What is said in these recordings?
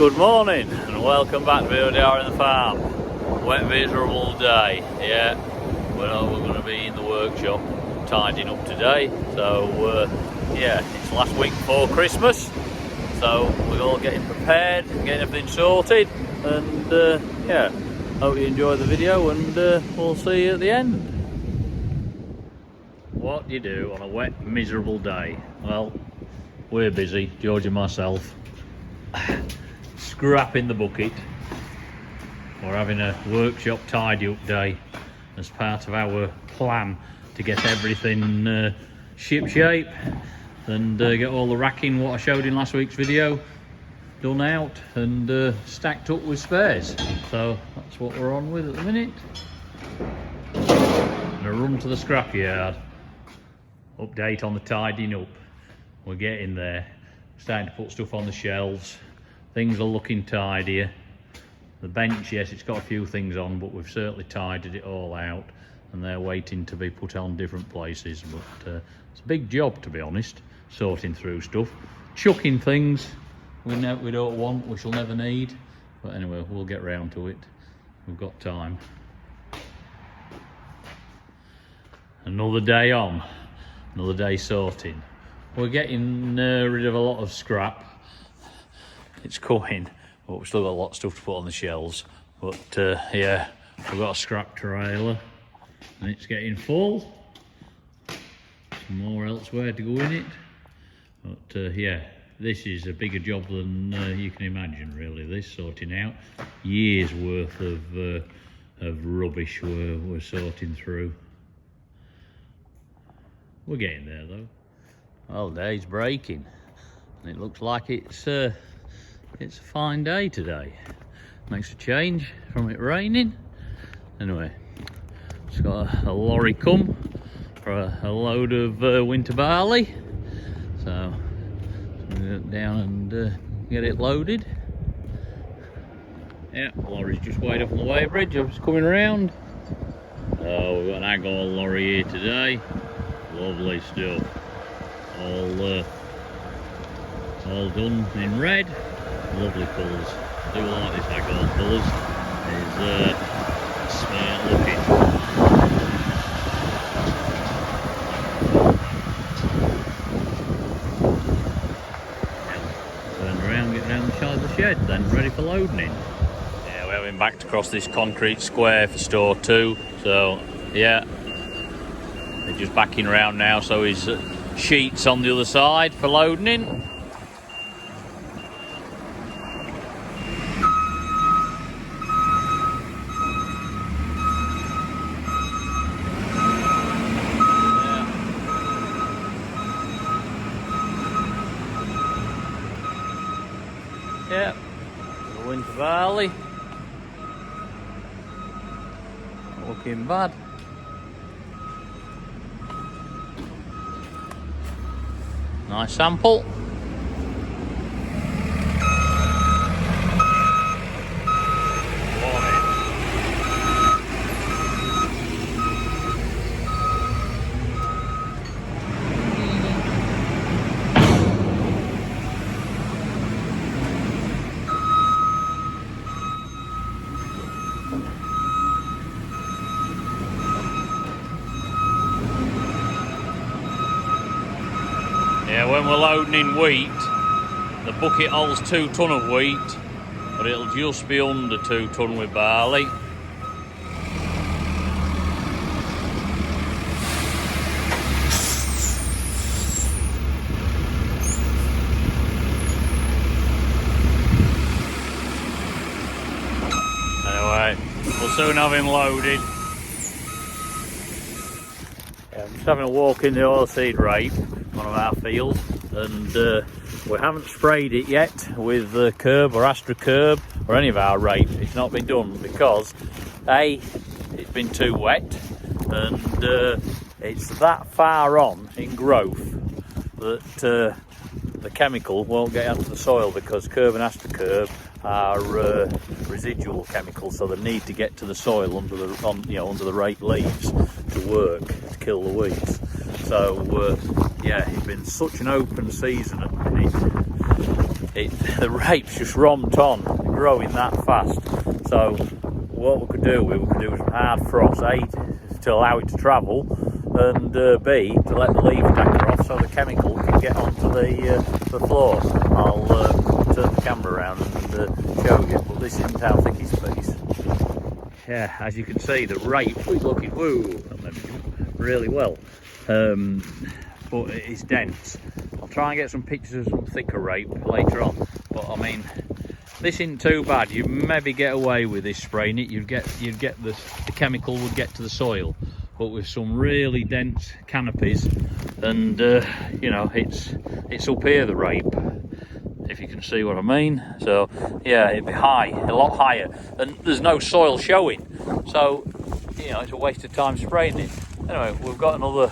Good morning and welcome back to VODR in the farm. Wet miserable day, yeah. Well, we're going to be in the workshop tidying up today. So yeah, it's last week before Christmas. So we're all getting prepared, getting everything sorted, and yeah, hope you enjoy the video, and we'll see you at the end. What do you do on a wet miserable day? Well, we're busy, George and myself, scrapping the bucket. We're having a workshop tidy up day as part of our plan to get everything ship shape and get all the racking, what I showed in last week's video, done out and stacked up with spares. So that's what we're on with at the minute. Gonna run to the scrapyard. Update on the tidying up. We're getting there. Starting to put stuff on the shelves. Things are looking tidier. The bench, yes, it's got a few things on, but we've certainly tidied it all out, and they're waiting to be put on different places. But it's a big job, to be honest, sorting through stuff, chucking things we don't want, we shall never need. But anyway, we'll get round to it. We've got time. Another day on, another day sorting. We're getting rid of a lot of scrap. It's coming, but we've still got a lot of stuff to put on the shelves. But yeah, we've got a scrap trailer and it's getting full. Some more elsewhere to go in it. But yeah, this is a bigger job than you can imagine, really. This sorting out years worth of rubbish we're sorting through. We're getting there though. Well, day's breaking and it looks like it's a fine day today. Makes a change from it raining. Anyway, it's got a lorry come for a load of winter barley. So I'm gonna go down and get it loaded. Yeah, the lorry's just waiting up on the weighbridge. I'm just coming around. Oh, we've got an Agor lorry here today. Lovely stuff. All done in red. Lovely colours. I do like this Agor colours. It's smart looking. Turn around, get round the side of the shed, then ready for loading in. Yeah, we're having backed across this concrete square for store 2. So yeah, they're just backing around now, so his sheets on the other side for loading in. Yeah, the winter barley. Not looking bad. Nice sample. Yeah, when we're loading in wheat, the bucket holds 2 ton of wheat, but it'll just be under 2 ton with barley. Anyway, we'll soon have him loaded. Yeah, I'm just having a walk in the oilseed rape, one of our fields, and we haven't sprayed it yet with curb or Astra curb or any of our rape. It's not been done because A, it's been too wet, and it's that far on in growth that the chemical won't get out to the soil, because curb and Astra curb are residual chemicals, so they need to get to the soil under the rape leaves to work to kill the weeds. So yeah, it's been such an open season at the minute. the rape's just romped on, growing that fast. So what we could do is some hard frost, A, to allow it to travel, and B, to let the leaf dacker off so the chemical can get onto the floor. I'll turn the camera around and show you, but this isn't how thick his piece. Yeah, as you can see, the rape is looking really well, but it's dense. I'll try and get some pictures of some thicker rape later on, but I mean, this isn't too bad. You maybe get away with this spraying it. You'd get the chemical would get to the soil, but with some really dense canopies, and you know, it's up here, the rape, if you can see what I mean. So yeah, it'd be high, a lot higher, and there's no soil showing, so you know, it's a waste of time spraying it. Anyway, we've got another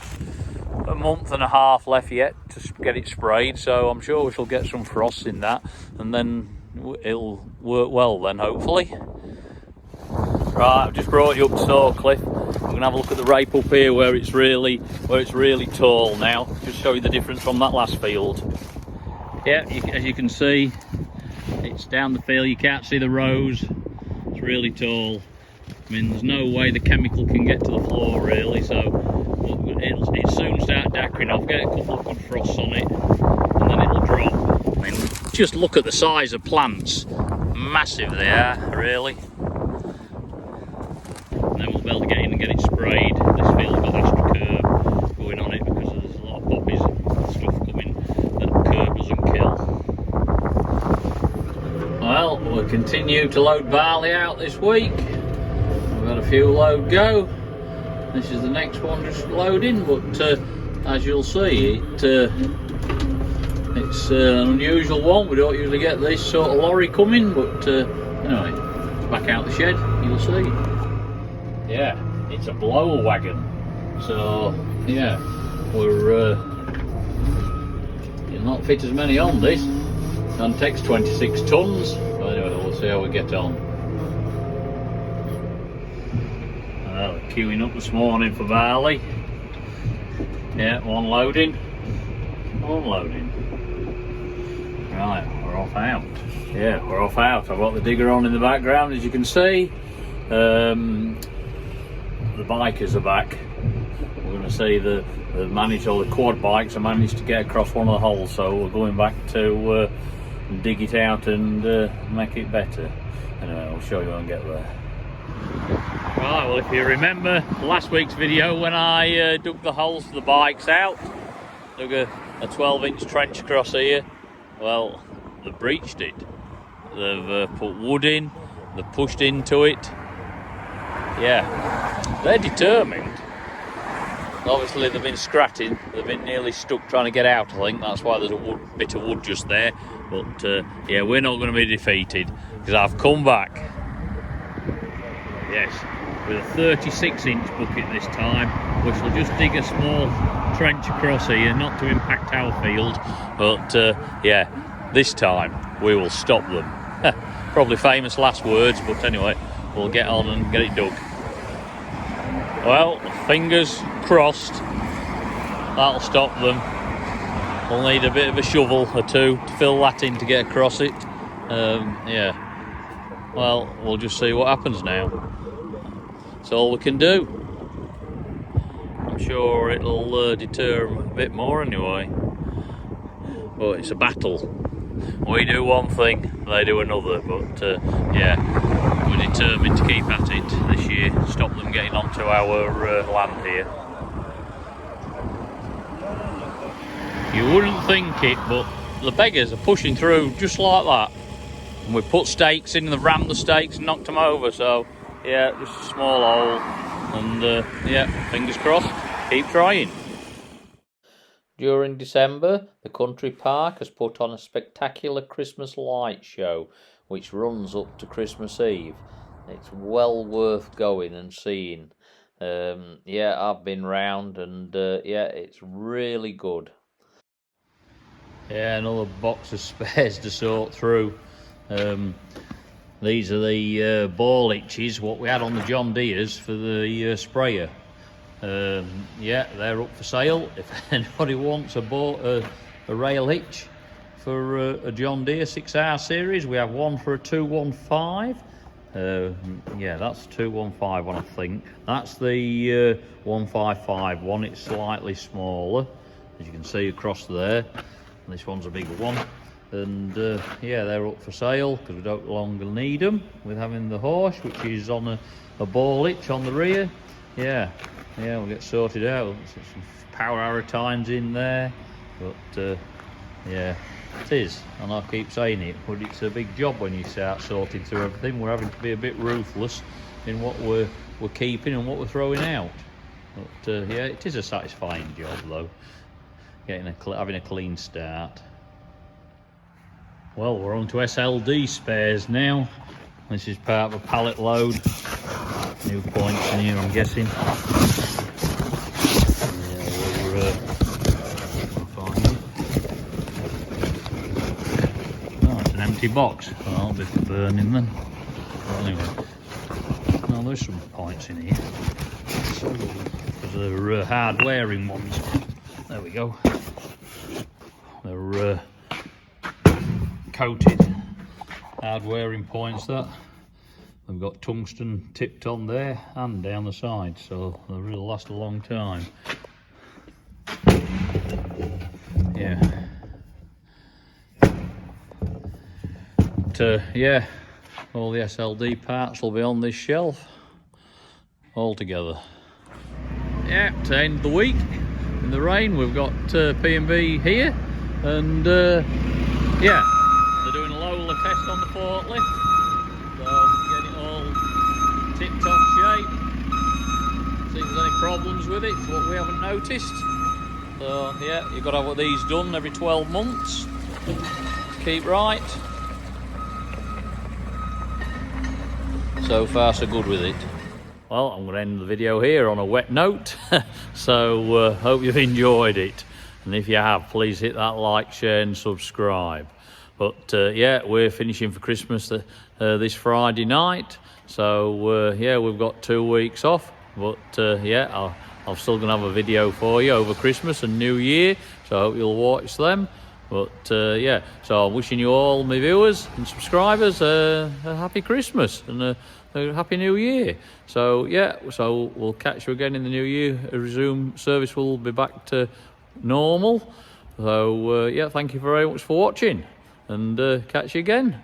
a month and a half left yet to get it sprayed, so I'm sure we shall get some frost in that, and then it'll work well then, hopefully. Right, I've just brought you up to Forklift. We're gonna have a look at the rape up here where it's really tall now. Just show you the difference from that last field. Yeah, as you can see, it's down the field. You can't see the rows. It's really tall. I mean, there's no way the chemical can get to the floor really, so it'll soon start dackering off. Get a couple of good frosts on it, and then it'll drop. I mean, just look at the size of plants. Massive they are, really. And then we'll be able to get in and get it sprayed. This field's got astroturf going on it because there's a lot of poppies and stuff coming that curb doesn't kill. Well, we'll continue to load barley out this week. We've got a few load go. This is the next one just loading, but as you'll see, it's an unusual one. We don't usually get this sort of lorry coming, but anyway, back out the shed, you'll see. Yeah, it's a blower wagon. So yeah, we're you'll not fit as many on this. It takes 26 tons. But anyway, we'll see how we get on. Queuing up this morning for barley. Yeah, one loading. Right, we're off out. Yeah, we're off out. I've got the digger on in the background, as you can see. The bikers are back. We're going to see the quad bikes have managed to get across one of the holes, so we're going back to dig it out and make it better. Anyway, I'll show you when I get there. Right, well, if you remember last week's video when I dug the holes for the bikes out, dug a 12-inch trench across here, well, they've breached it. They've put wood in, they've pushed into it. Yeah, they're determined. Obviously they've been scratching, they've been nearly stuck trying to get out, I think. That's why there's a bit of wood just there. But yeah, we're not going to be defeated, because I've come back. Yes, with a 36-inch bucket this time, which will just dig a small trench across here, not to impact our field, but yeah, this time we will stop them. Probably famous last words, but anyway, we'll get on and get it dug. Well, fingers crossed, that'll stop them. We'll need a bit of a shovel or two to fill that in to get across it. Yeah, well, we'll just see what happens now. That's all we can do. I'm sure it'll deter them a bit more anyway. But it's a battle. We do one thing, they do another. But yeah, we're determined to keep at it this year. Stop them getting onto our land here. You wouldn't think it, but the beggars are pushing through just like that. And we put stakes in, and they've rammed the stakes and knocked them over. So yeah, just a small hole, and yeah, fingers crossed, keep trying. During December, the country park has put on a spectacular Christmas light show, which runs up to Christmas Eve. It's well worth going and seeing. Yeah, I've been round, and yeah, it's really good. Yeah, another box of spares to sort through. These are the ball hitches, what we had on the John Deeres for the sprayer. Yeah, they're up for sale. If anybody wants a rail hitch for a John Deere 6R series. We have one for a 215. Yeah, that's 215 one, I think. That's the 155 one. It's slightly smaller, as you can see across there. And this one's a bigger one. And yeah, they're up for sale because we don't longer need them with having the horse, which is on a ball hitch on the rear. Yeah, we'll get sorted out. Some power arrow tines in there, but yeah, it is, and I keep saying it, but it's a big job when you start sorting through everything. We're having to be a bit ruthless in what we're keeping and what we're throwing out. But yeah, it is a satisfying job though, having a clean start. Well, we're on to SLD spares now. This is part of a pallet load. New points in here, I'm guessing. Yeah, find it. Oh, it's an empty box. Well, that'll be for burning then. But anyway, well, there's some points in here. They're hard wearing ones. There we go. They're coated hard wearing points that. They've got tungsten tipped on there and down the side, so they'll really last a long time. Yeah. But yeah, all the SLD parts will be on this shelf all together. Yeah, to end the week in the rain, we've got P&B here, and yeah, they're doing a Lola test on the forklift, so getting it all tip-top shape. See if there's any problems with it, what we haven't noticed. So yeah, you've got to have these done every 12 months to keep right. So far so good with it. Well, I'm going to end the video here on a wet note. So hope you've enjoyed it, and if you have, please hit that like, share and subscribe. But yeah, we're finishing for Christmas this Friday night, so yeah, we've got 2 weeks off, but yeah, I'm still going to have a video for you over Christmas and New Year, so I hope you'll watch them. But yeah, so I'm wishing you all, my viewers and subscribers, a happy Christmas and a happy New Year. So yeah, so we'll catch you again in the New Year. Resume service will be back to normal. So yeah, thank you very much for watching, and catch you again.